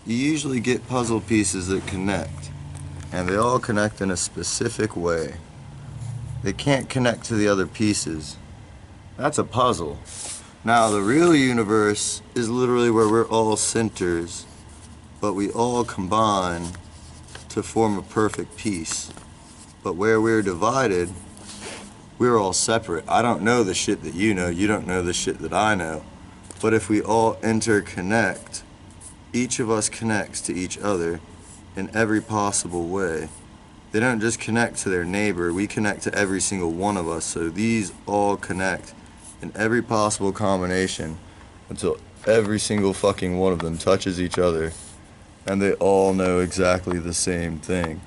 you usually get puzzle pieces that connect, and they all connect in a specific way. They can't connect to the other pieces. That's a puzzle. Now, the real universe is literally where we're all centers, but we all combine to form a perfect piece. But where we're divided, we're all separate. I don't know the shit that you know, you don't know the shit that I know. But if we all interconnect, each of us connects to each other in every possible way. They don't just connect to their neighbor, we connect to every single one of us. So these all connect in every possible combination until every single fucking one of them touches each other and they all know exactly the same thing.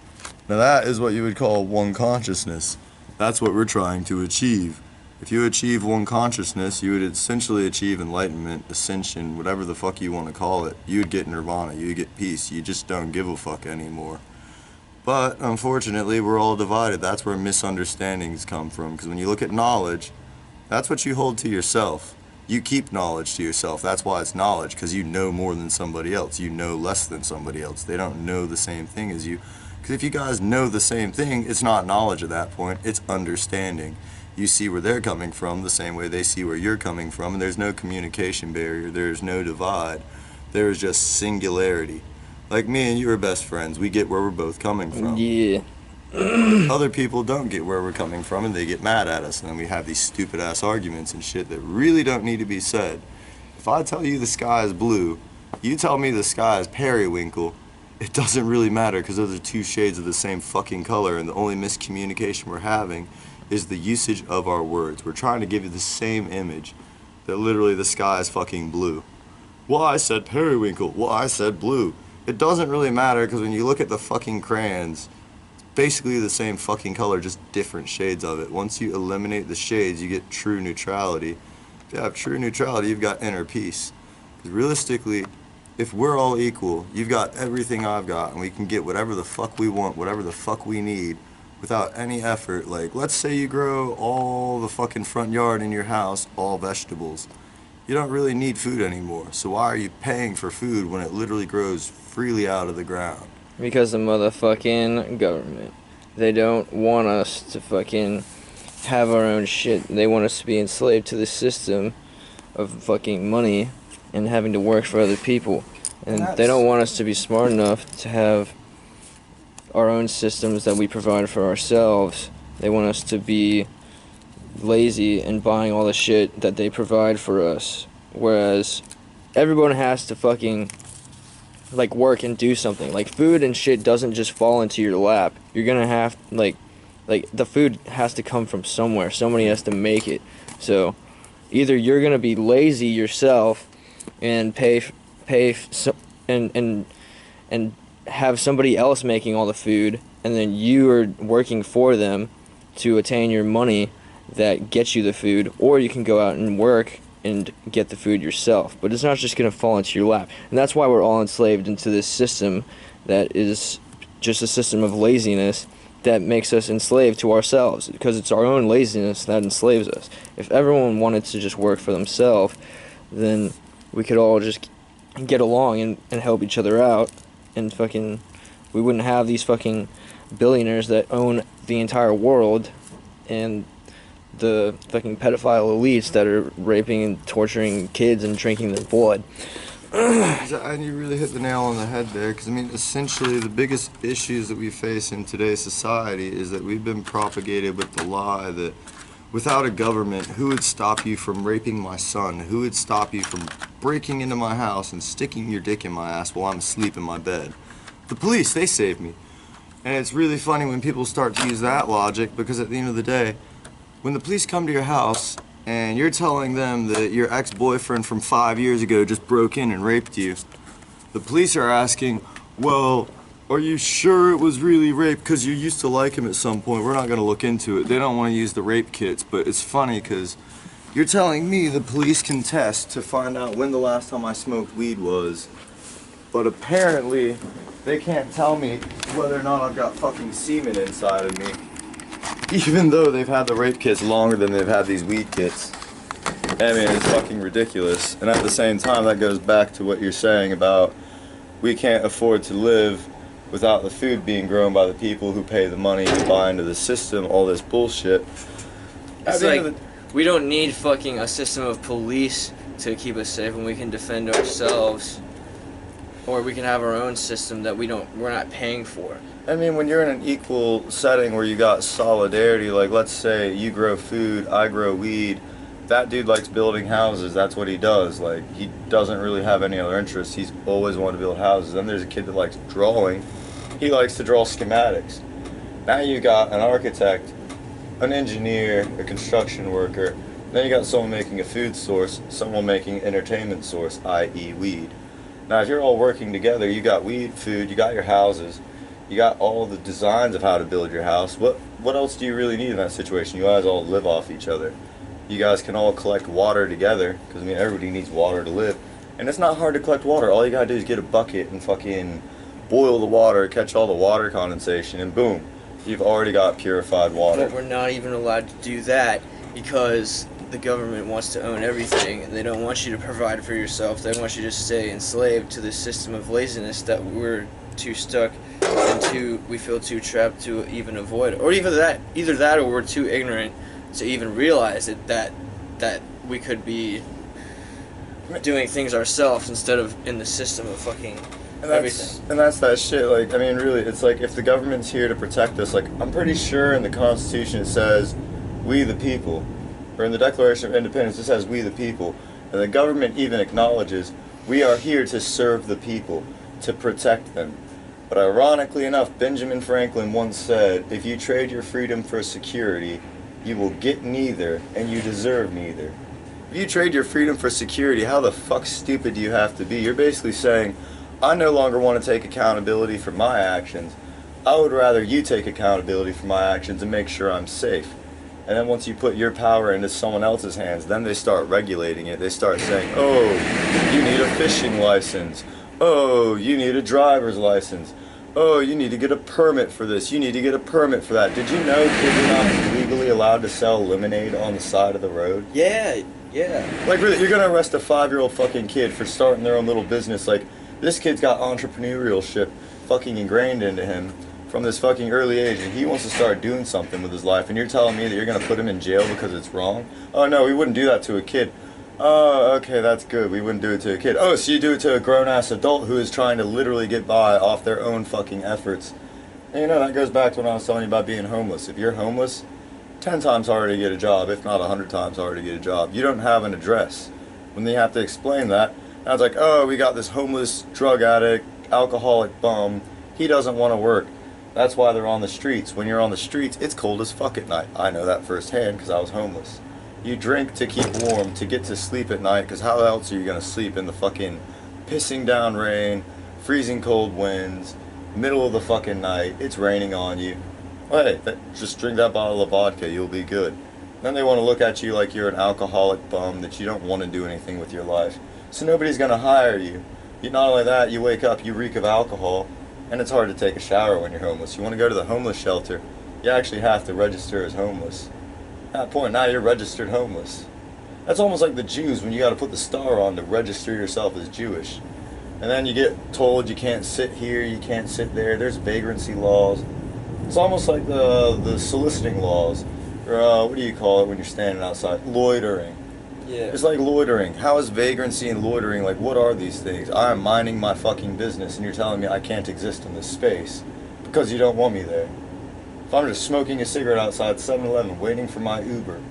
Now that is what you would call one consciousness. That's what we're trying to achieve. If you achieve one consciousness, you would essentially achieve enlightenment, ascension, whatever the fuck you want to call it. You would get nirvana, you would get peace. You just don't give a fuck anymore. But unfortunately, we're all divided. That's where misunderstandings come from. Because when you look at knowledge, that's what you hold to yourself. You keep knowledge to yourself. That's why it's knowledge, because you know more than somebody else. You know less than somebody else. They don't know the same thing as you. Because if you guys know the same thing, it's not knowledge at that point. It's understanding. You see where they're coming from the same way they see where you're coming from, and there's no communication barrier. There's no divide. There's just singularity. Like me and you are best friends. We get where we're both coming from. Yeah. Other people don't get where we're coming from, and they get mad at us, and then we have these stupid ass arguments and shit that really don't need to be said. If I tell you the sky is blue, you tell me the sky is periwinkle, it doesn't really matter, because those are two shades of the same fucking color, and the only miscommunication we're having is the usage of our words. We're trying to give you the same image, that literally the sky is fucking blue. Well, I said periwinkle. Well, I said blue. It doesn't really matter, because when you look at the fucking crayons, basically the same fucking color, just different shades of it. Once you eliminate the shades, you get true neutrality. If you have true neutrality, you've got inner peace. Because realistically, if we're all equal, you've got everything I've got, and we can get whatever the fuck we want, whatever the fuck we need, without any effort. Like, let's say you grow all the fucking front yard in your house, all vegetables. You don't really need food anymore, so why are you paying for food when it literally grows freely out of the ground? Because the motherfucking government. They don't want us to fucking have our own shit. They want us to be enslaved to the system of fucking money and having to work for other people. And they don't want us to be smart enough to have our own systems that we provide for ourselves. They want us to be lazy and buying all the shit that they provide for us. Whereas everyone has to fucking like work and do something. Like food and shit doesn't just fall into your lap. You're gonna have like the food has to come from somewhere. Somebody has to make it. So either you're gonna be lazy yourself and and have somebody else making all the food, and then you are working for them to attain your money that gets you the food, or you can go out and work and get the food yourself. But it's not just going to fall into your lap. And that's why we're all enslaved into this system that is just a system of laziness that makes us enslaved to ourselves, because it's our own laziness that enslaves us. If everyone wanted to just work for themselves, then we could all just get along and help each other out, and fucking we wouldn't have these fucking billionaires that own the entire world and the fucking pedophile elites that are raping and torturing kids and drinking their blood. And you really hit the nail on the head there, because I mean, essentially the biggest issues that we face in today's society is that we've been propagated with the lie that without a government, who would stop you from raping my son? Who would stop you from breaking into my house and sticking your dick in my ass while I'm asleep in my bed? The police, they saved me. And it's really funny when people start to use that logic, because at the end of the day, when the police come to your house and you're telling them that your ex-boyfriend from 5 years ago just broke in and raped you, the police are asking, well, are you sure it was really rape? Because you used to like him at some point. We're not going to look into it. They don't want to use the rape kits, but it's funny because you're telling me the police can test to find out when the last time I smoked weed was, but apparently they can't tell me whether or not I've got fucking semen inside of me, even though they've had the rape kits longer than they've had these weed kits. I mean, it's fucking ridiculous. And at the same time, that goes back to what you're saying about we can't afford to live without the food being grown by the people who pay the money to buy into the system, all this bullshit. It's like, we don't need fucking a system of police to keep us safe when we can defend ourselves. Or we can have our own system that we're not paying for. I mean, when you're in an equal setting where you got solidarity, like let's say you grow food, I grow weed, that dude likes building houses, that's what he does. Like, he doesn't really have any other interests, he's always wanted to build houses. Then there's a kid that likes drawing, he likes to draw schematics. Now you got an architect, an engineer, a construction worker, then you got someone making a food source, someone making an entertainment source, i.e. weed. Now if you're all working together, you got weed, food, you got your houses, you got all the designs of how to build your house. What else do you really need in that situation? You guys all live off each other. You guys can all collect water together, because I mean everybody needs water to live. And it's not hard to collect water. All you gotta do is get a bucket and fucking boil the water, catch all the water condensation, and boom, you've already got purified water. But we're not even allowed to do that because the government wants to own everything, and they don't want you to provide for yourself. They want you to stay enslaved to this system of laziness that we're too stuck and we feel too trapped to even avoid. Or either that or we're too ignorant to even realize that we could be doing things ourselves instead of in the system of fucking everything. And that's that shit. Like, I mean, really, it's like if the government's here to protect us, like, I'm pretty sure in the Constitution it says, we the people. Or in the Declaration of Independence it says, we the people. And the government even acknowledges, we are here to serve the people, to protect them. But ironically enough, Benjamin Franklin once said, if you trade your freedom for security, you will get neither, and you deserve neither. If you trade your freedom for security, how the fuck stupid do you have to be? You're basically saying, I no longer want to take accountability for my actions. I would rather you take accountability for my actions and make sure I'm safe. And then once you put your power into someone else's hands, then they start regulating it. They start saying, oh, you need a fishing license. Oh, you need a driver's license. Oh, you need to get a permit for this. You need to get a permit for that. Did you know kids are not legally allowed to sell lemonade on the side of the road? Yeah. Like, really, you're going to arrest a 5-year-old fucking kid for starting their own little business. Like, this kid's got entrepreneurship fucking ingrained into him from this fucking early age, and he wants to start doing something with his life, and you're telling me that you're going to put him in jail because it's wrong? Oh, no, we wouldn't do that to a kid. Oh, okay, that's good. We wouldn't do it to a kid. Oh, so you do it to a grown-ass adult who is trying to literally get by off their own fucking efforts. And you know, that goes back to what I was telling you about being homeless. If you're homeless, 10 times harder to get a job, if not 100 times harder to get a job. You don't have an address. When they have to explain that, now it's like, oh, we got this homeless drug addict, alcoholic bum. He doesn't want to work. That's why they're on the streets. When you're on the streets, it's cold as fuck at night. I know that firsthand because I was homeless. You drink to keep warm, to get to sleep at night, because how else are you going to sleep in the fucking pissing down rain, freezing cold winds, middle of the fucking night, it's raining on you. Well, hey, just drink that bottle of vodka, you'll be good. Then they want to look at you like you're an alcoholic bum, that you don't want to do anything with your life. So nobody's going to hire you. Not only that, you wake up, you reek of alcohol, and it's hard to take a shower when you're homeless. You want to go to the homeless shelter, you actually have to register as homeless. At that point, now you're registered homeless. That's almost like the Jews when you got to put the star on to register yourself as Jewish. And then you get told you can't sit here, you can't sit there. There's vagrancy laws. It's almost like the soliciting laws. Or what do you call it when you're standing outside? Loitering. Yeah. It's like loitering. How is vagrancy and loitering, like, what are these things? I'm minding my fucking business and you're telling me I can't exist in this space because you don't want me there. If I'm just smoking a cigarette outside 7-Eleven waiting for my Uber,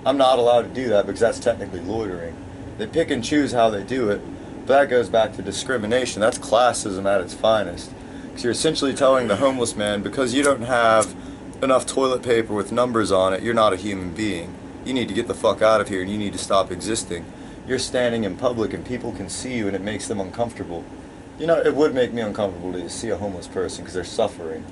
I'm not allowed to do that because that's technically loitering. They pick and choose how they do it, but that goes back to discrimination. That's classism at its finest. Because you're essentially telling the homeless man, because you don't have enough toilet paper with numbers on it, you're not a human being. You need to get the fuck out of here and you need to stop existing. You're standing in public and people can see you and it makes them uncomfortable. You know, it would make me uncomfortable to see a homeless person because they're suffering.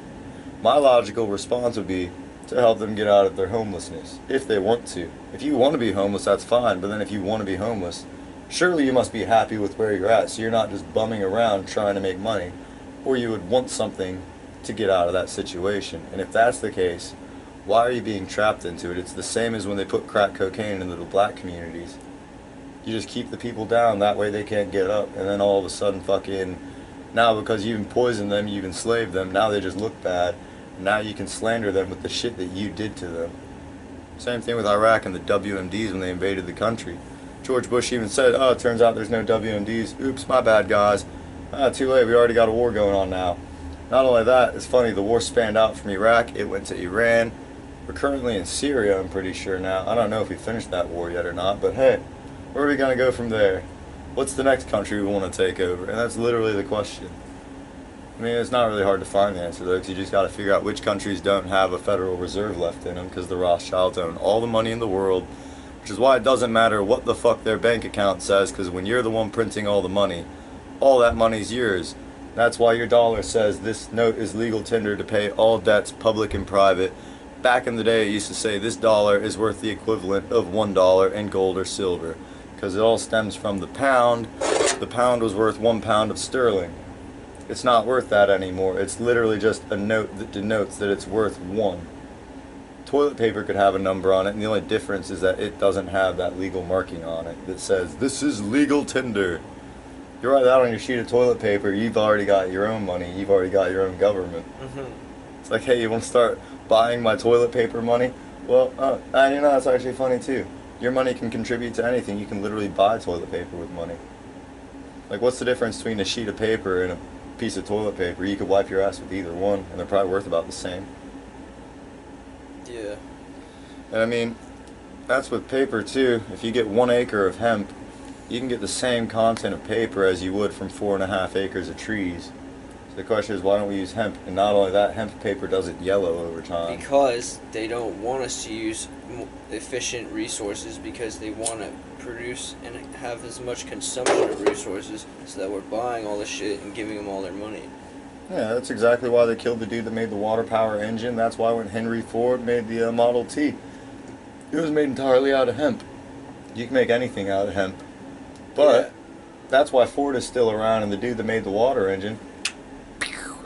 My logical response would be to help them get out of their homelessness, if they want to. If you want to be homeless, that's fine, but then if you want to be homeless, surely you must be happy with where you're at, so you're not just bumming around trying to make money, or you would want something to get out of that situation. And if that's the case, why are you being trapped into it? It's the same as when they put crack cocaine into the black communities. You just keep the people down, that way they can't get up, and then all of a sudden fucking Now because you even poisoned them, you've enslaved them, now they just look bad. And now you can slander them with the shit that you did to them. Same thing with Iraq and the WMDs when they invaded the country. George Bush even said, oh, it turns out there's no WMDs. Oops, my bad, guys. Too late, we already got a war going on now. Not only that, it's funny, the war spanned out from Iraq, it went to Iran. We're currently in Syria, I'm pretty sure now. I don't know if we finished that war yet or not, but hey, where are we going to go from there? What's the next country we want to take over? And that's literally the question. I mean, it's not really hard to find the answer, though, because you just got to figure out which countries don't have a Federal Reserve left in them, because the Rothschilds own all the money in the world, which is why it doesn't matter what the fuck their bank account says, because when you're the one printing all the money, all that money's yours. That's why your dollar says this note is legal tender to pay all debts, public and private. Back in the day, it used to say this dollar is worth the equivalent of $1 in gold or silver, because it all stems from the pound. The pound was worth 1 pound of sterling. It's not worth that anymore. It's literally just a note that denotes that it's worth 1. Toilet paper could have a number on it, and the only difference is that it doesn't have that legal marking on it that says this is legal tender. You write that on your sheet of toilet paper, you've already got your own money, you've already got your own government. It's like, hey, you want to start buying my toilet paper money? Well, and you know, that's actually funny too. Your money can contribute to anything. You can literally buy toilet paper with money. Like, what's the difference between a sheet of paper and a piece of toilet paper? You could wipe your ass with either one, and they're probably worth about the same. Yeah. And I mean, that's with paper too. If you get 1 acre of hemp, you can get the same content of paper as you would from 4.5 acres of trees. So the question is, why don't we use hemp? And not only that, hemp paper doesn't yellow over time. Because they don't want us to use efficient resources, because they want to produce and have as much consumption of resources, so that we're buying all this shit and giving them all their money. Yeah, that's exactly why they killed the dude that made the water power engine. That's why when Henry Ford made the Model T, it was made entirely out of hemp. You can make anything out of hemp. But yeah, that's why Ford is still around, and the dude that made the water engine,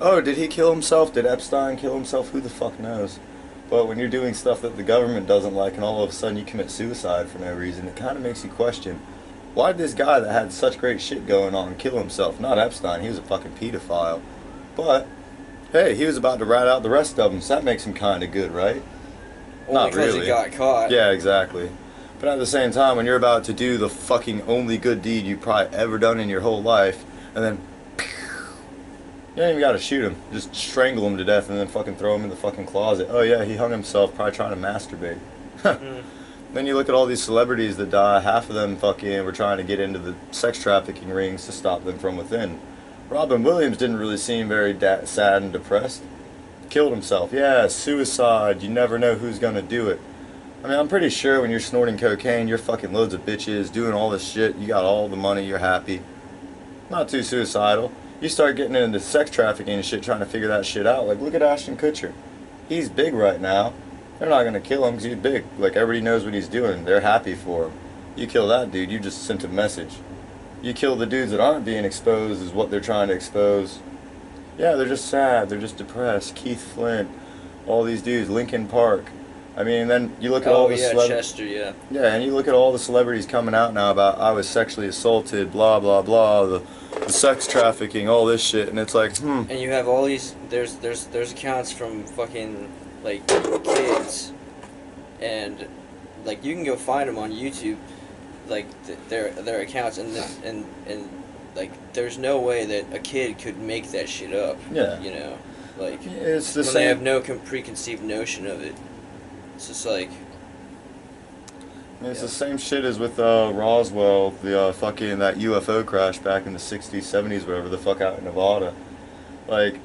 oh, did he kill himself? Did Epstein kill himself? Who the fuck knows? But when you're doing stuff that the government doesn't like, and all of a sudden you commit suicide for no reason, it kind of makes you question, why did this guy that had such great shit going on kill himself? Not Epstein, he was a fucking pedophile. But, hey, he was about to rat out the rest of them, so that makes him kind of good, right? Only Not because really. he got caught. Yeah, exactly. But at the same time, when you're about to do the fucking only good deed you've probably ever done in your whole life, and then you don't even gotta shoot him. Just strangle him to death and then fucking throw him in the fucking closet. Oh yeah, he hung himself probably trying to masturbate. Then you look at all these celebrities that die, half of them fucking were trying to get into the sex trafficking rings to stop them from within. Robin Williams didn't really seem very sad and depressed. Killed himself. Yeah, suicide. You never know who's gonna do it. I mean, I'm pretty sure when you're snorting cocaine, you're fucking loads of bitches, doing all this shit, you got all the money, you're happy. Not too suicidal. You start getting into sex trafficking and shit, trying to figure that shit out. Like, look at Ashton Kutcher. He's big right now. They're not gonna kill him because he's big. Like, everybody knows what he's doing. They're happy for him. You kill that dude, you just sent a message. You kill the dudes that aren't being exposed is what they're trying to expose. Yeah, they're just sad, they're just depressed. Keith Flint, all these dudes, Linkin Park. I mean, then you look at all the Chester, yeah. Yeah, and you look at all the celebrities coming out now about I was sexually assaulted, blah blah blah, the sex trafficking, all this shit, and it's like, And you have all these. There's accounts from fucking like kids, and like you can go find them on YouTube, like their accounts, and like there's no way that a kid could make that shit up. Yeah. You know, like it's the when same. they have no preconceived notion of it. It's just like. I mean, it's the same shit as with Roswell, the fucking that UFO crash back in the 60s, 70s, whatever the fuck out in Nevada. Like,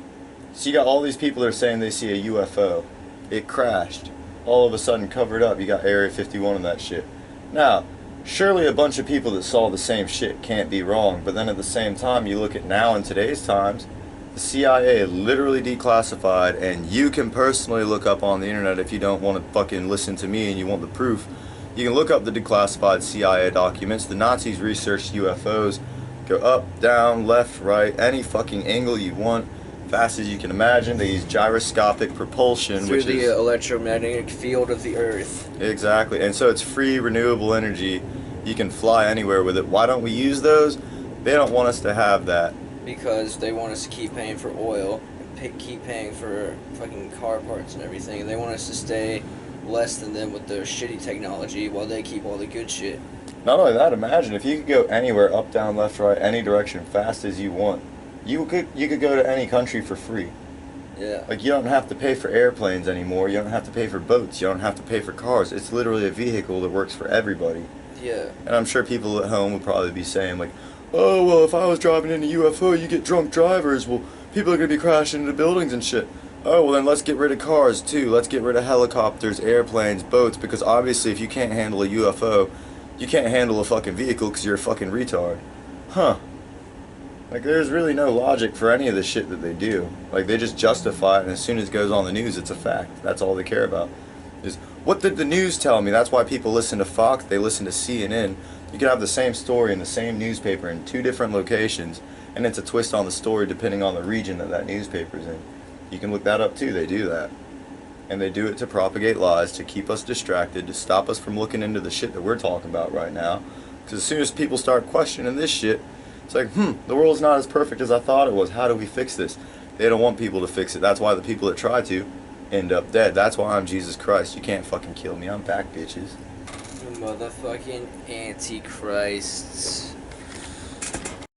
so you got all these people that are saying they see a UFO. It crashed. All of a sudden covered up. You got Area 51 and that shit. Now, surely a bunch of people that saw the same shit can't be wrong, but then at the same time, you look at now in today's times, the CIA literally declassified, and you can personally look up on the internet if you don't want to fucking listen to me and you want the proof. You can look up the declassified CIA documents. The Nazis researched UFOs. Go up, down, left, right, any fucking angle you want, fast as you can imagine. They use gyroscopic propulsion, Through which the is electromagnetic field of the Earth. Exactly, and so it's free, renewable energy. You can fly anywhere with it. Why don't we use those? They don't want us to have that. because they want us to keep paying for oil, and keep paying for fucking car parts and everything. They want us to stay less than them with their shitty technology while they keep all the good shit. Not only that, imagine if you could go anywhere, up, down, left, right, any direction, fast as you want. You could go to any country for free. Yeah. Like, you don't have to pay for airplanes anymore. You don't have to pay for boats. You don't have to pay for cars. It's literally a vehicle that works for everybody. Yeah. And I'm sure people at home would probably be saying, like, oh, well, if I was driving in a UFO, you get drunk drivers. Well, people are going to be crashing into buildings and shit. Oh, well, then let's get rid of cars, too. Let's get rid of helicopters, airplanes, boats. Because obviously, if you can't handle a UFO, you can't handle a fucking vehicle because you're a fucking retard. Huh. Like, there's really no logic for any of the shit that they do. Like, they just justify it, and as soon as it goes on the news, it's a fact. That's all they care about. Is, what did the news tell me? That's why people listen to Fox, they listen to CNN. You can have the same story in the same newspaper in two different locations, and it's a twist on the story depending on the region that that newspaper's in. You can look that up too, they do that. And they do it to propagate lies, to keep us distracted, to stop us from looking into the shit that we're talking about right now. Because as soon as people start questioning this shit, it's like, the world's not as perfect as I thought it was. How do we fix this? They don't want people to fix it. That's why the people that try to end up dead. That's why I'm Jesus Christ. You can't fucking kill me. I'm back, bitches. Motherfucking Antichrists.